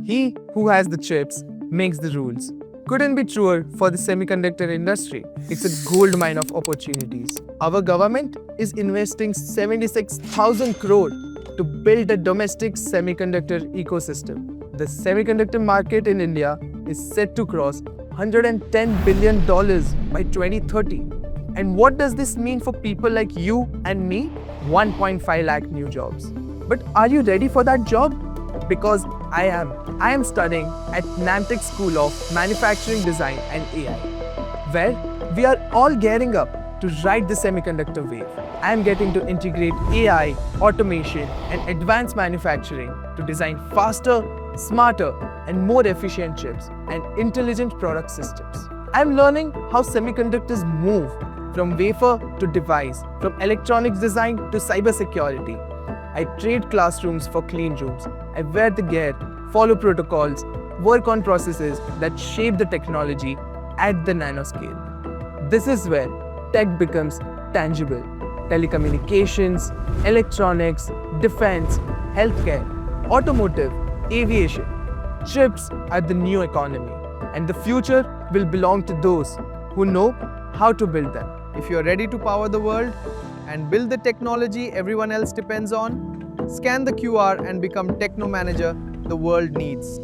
He who has the chips makes the rules. Couldn't be truer for the semiconductor industry. It's a gold mine of opportunities. Our government is investing 76,000 crore to build a domestic semiconductor ecosystem. The semiconductor market in India is set to cross $110 billion by 2030. And what does this mean for people like you and me? 1.5 lakh new jobs. But are you ready for that job? Because I am. I am studying at NAMTECH School of Manufacturing Design and AI, where we are all gearing up to ride the semiconductor wave. I am getting to integrate AI, automation, and advanced manufacturing to design faster, smarter, and more efficient chips and intelligent product systems. I am learning how semiconductors move from wafer to device, from electronics design to cybersecurity. I trade classrooms for clean rooms. I wear the gear, follow protocols, work on processes that shape the technology at the nanoscale. This is where tech becomes tangible. Telecommunications, electronics, defense, healthcare, automotive, aviation. Chips are the new economy, and the future will belong to those who know how to build them. If you're ready to power the world and build the technology everyone else depends on, scan the QR and become techno-manager the world needs.